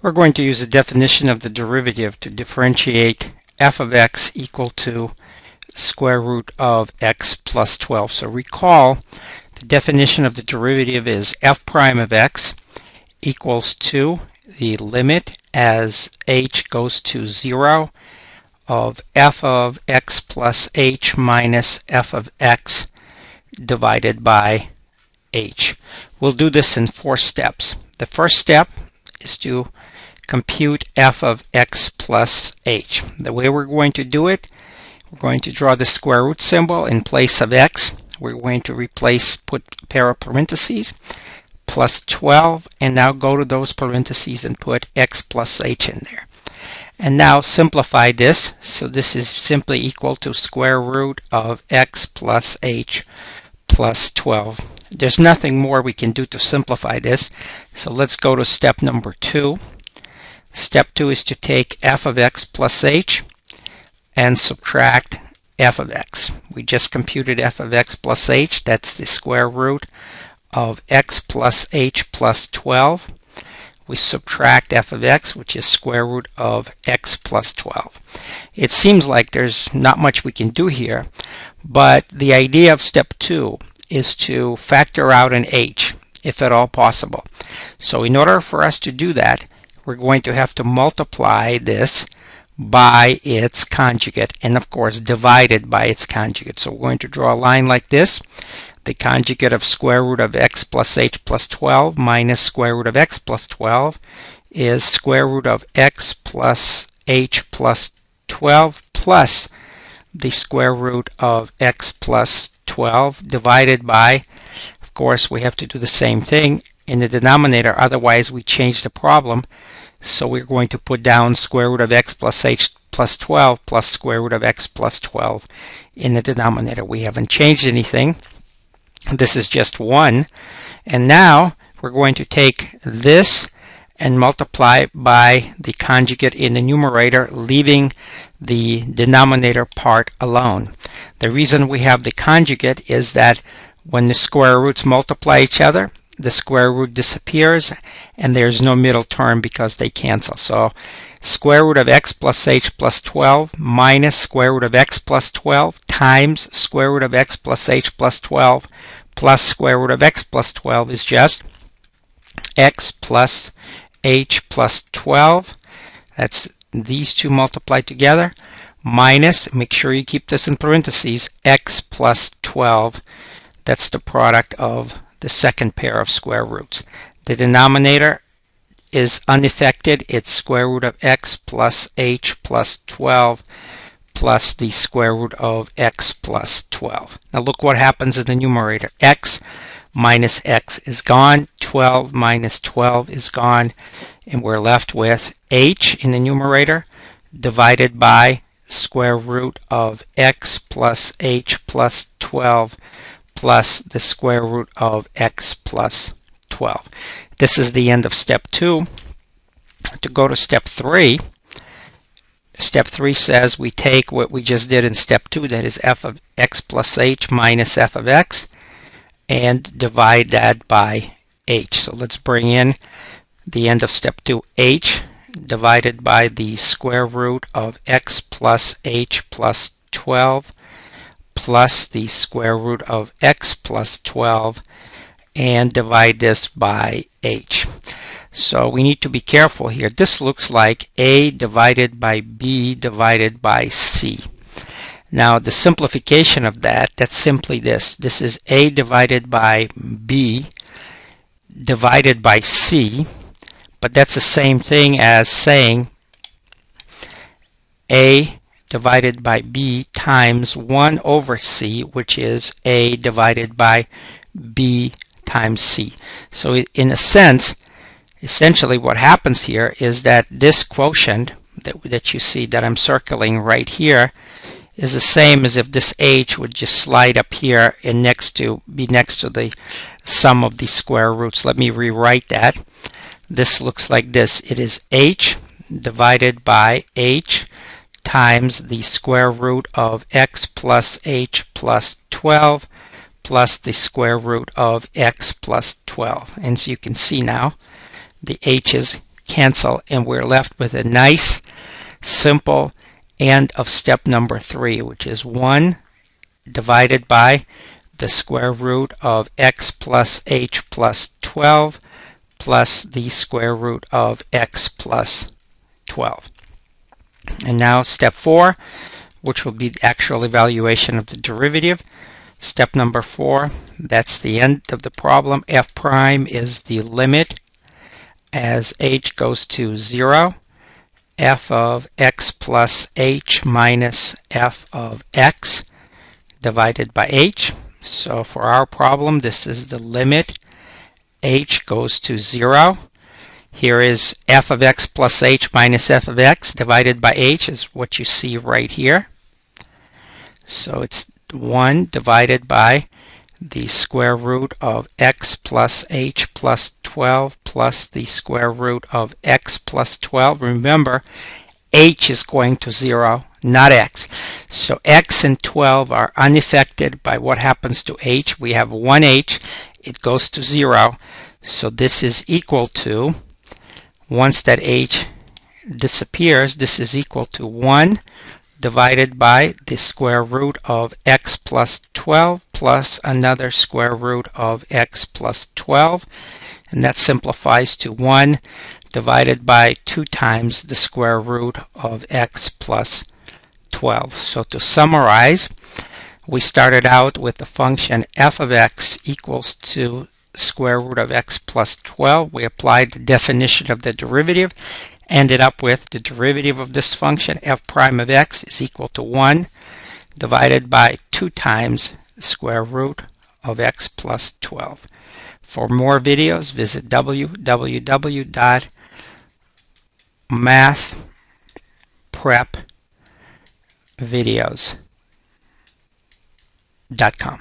We're going to use the definition of the derivative to differentiate f of x equal to square root of x plus 12. So recall the definition of the derivative is f prime of x equals to the limit as h goes to 0 of f of x plus h minus f of x divided by h. We'll do this in 4 steps. The first step is to compute f of x plus h. The way we're going to do it, we're going to draw the square root symbol in place of x. We're going to put a pair of parentheses plus 12, and now go to those parentheses and put x plus h in there. And now simplify this, so this is simply equal to square root of x plus h plus 12. There's nothing more we can do to simplify this, so let's go to step number 2. Step 2 is to take f of x plus h and subtract f of x. We just computed f of x plus h. That's the square root of x plus h plus 12. We subtract f of x, which is square root of x plus 12. It seems like there's not much we can do here, but the idea of step 2 is to factor out an h, if at all possible. So in order for us to do that, we're going to have to multiply this by its conjugate, and of course divide it by its conjugate. So we're going to draw a line like this. The conjugate of square root of x plus h plus 12 minus square root of x plus 12 is square root of x plus h plus 12 plus the square root of x plus 12 divided by, of course we have to do the same thing in the denominator, otherwise we change the problem. So we're going to put down square root of x plus h plus 12 plus square root of x plus 12 in the denominator. We haven't changed anything. This is just 1. And now we're going to take this and multiply by the conjugate in the numerator, leaving the denominator part alone. The reason we have the conjugate is that when the square roots multiply each other, the square root disappears and there's no middle term because they cancel. So square root of x plus h plus 12 minus square root of x plus 12 times square root of x plus h plus 12 plus square root of x plus 12 is just x plus h plus 12. That's these two multiplied together, minus, make sure you keep this in parentheses, x plus 12. That's the product of the second pair of square roots. The denominator is unaffected. It's square root of x plus h plus 12 plus the square root of x plus 12. Now look what happens in the numerator. X minus x is gone. 12 minus 12 is gone. And we're left with h in the numerator divided by square root of x plus h plus 12 plus the square root of x plus 12. This is the end of step 2. To go to step 3, step 3 says we take what we just did in step 2, that is f of x plus h minus f of x, and divide that by h. So let's bring in the end of step 2, h divided by the square root of x plus h plus 12 plus the square root of x plus 12, and divide this by h. So we need to be careful here. This looks like a divided by b divided by c. Now the simplification of that's simply this. This is a divided by b divided by c, but that's the same thing as saying a divided by b times 1 over c, which is a divided by b times c. So in a sense, essentially what happens here is that this quotient that you see that I'm circling right here is the same as if this h would just slide up here and be next to the sum of the square roots. Let me rewrite that. This looks like this. It is h divided by h times the square root of x plus h plus 12 plus the square root of x plus 12. And so you can see now the h's cancel, and we're left with a nice, simple end of step number 3, which is 1 divided by the square root of x plus h plus 12 plus the square root of x plus 12. And now step 4, which will be the actual evaluation of the derivative. Step number 4, that's the end of the problem. F prime is the limit as h goes to 0, f of x plus h minus f of x divided by h. So for our problem, this is the limit h goes to 0. Here is f of x plus h minus f of x divided by h is what you see right here. So it's 1 divided by the square root of x plus h plus 12 plus the square root of x plus 12. Remember, h is going to 0, not x. So x and 12 are unaffected by what happens to h. We have 1h, it goes to 0. So this is equal to, once that h disappears, this is equal to 1 divided by the square root of x plus 12 plus another square root of x plus 12. And that simplifies to 1 divided by 2 times the square root of x plus 12. So to summarize, we started out with the function f of x equals to square root of x plus 12. We applied the definition of the derivative, ended up with the derivative of this function f prime of x is equal to 1 divided by 2 times the square root of x plus 12. For more videos, visit www.mathprepvideos.com.